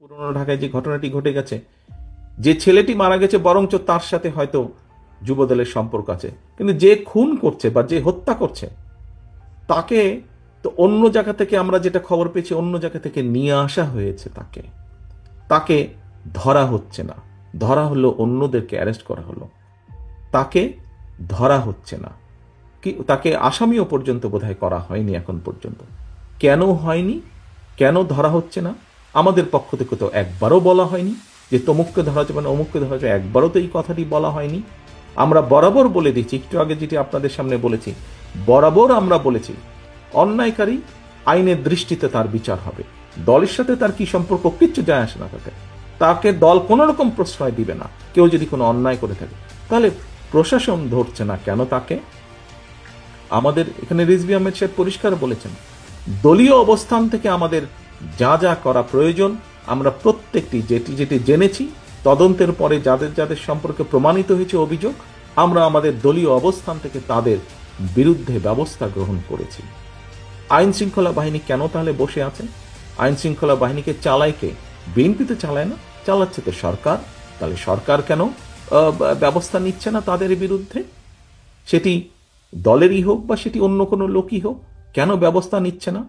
পুরনো ঢাকায় যে ঘটনাটি ঘটে গেছে, যে ছেলেটি মারা গেছে বরঞ্চ তার সাথে হয়তো যুবদলের সম্পর্ক আছে, কিন্তু যে খুন করছে বা যে হত্যা করছে তাকে তো অন্য জায়গা থেকে, আমরা যেটা খবর পেয়েছি, অন্য জায়গা থেকে নিয়ে আসা হয়েছে। তাকে তাকে ধরা হচ্ছে না, ধরা হলো অন্যদেরকে অ্যারেস্ট করা হলো, তাকে ধরা হচ্ছে না, কি তাকে আসামিও পর্যন্ত বোধহয় করা হয়নি এখন পর্যন্ত। কেন হয়নি, কেন ধরা হচ্ছে না? আমাদের পক্ষ থেকে তো একবারও বলা হয়নি যে তমুককে ধরা যাবে না, অমুককে ধরা যাবে, একবারও তো এই কথাটি বলা হয়নি। আমরা বরাবর বলে দিচ্ছি, একটু আগে যেটি আপনাদের সামনে বলেছি, বরাবর আমরা বলেছি অন্যায়কারী আইনের দৃষ্টিতে তার বিচার হবে। দলের সাথে তার কি সম্পর্ক, কিচ্ছু যায় আসে না তাতে। তাকে দল কোনো রকম প্রশ্রয় দিবে না। কেউ যদি কোনো অন্যায় করে থাকে, তাহলে প্রশাসন ধরছে না কেন তাকে? আমাদের এখানে রিজভী আহমেদ সাহেব পরিষ্কার বলেছেন, দলীয় অবস্থান থেকে আমাদের যা যা করা প্রয়োজন আমরা প্রত্যেকটি যেটি যেটি জেনেছি, তদন্তের পরে যাদের যাদের সম্পর্কে প্রমাণিত হয়েছে অভিযোগ, আমরা আমাদের দলীয় অবস্থান থেকে তাদের বিরুদ্ধে ব্যবস্থা গ্রহণ করেছি। আইন শৃঙ্খলা বাহিনী কেন তাহলে বসে আছে? আইন শৃঙ্খলা বাহিনীকে চালায় কে? বিএনপি তো চালায় না, চালাচ্ছে তো সরকার। তাহলে সরকার কেন ব্যবস্থা নিচ্ছে না তাদের বিরুদ্ধে? সেটি দলেরই হোক বা সেটি অন্য কোনো লোকই হোক, কেন ব্যবস্থা নিচ্ছে না?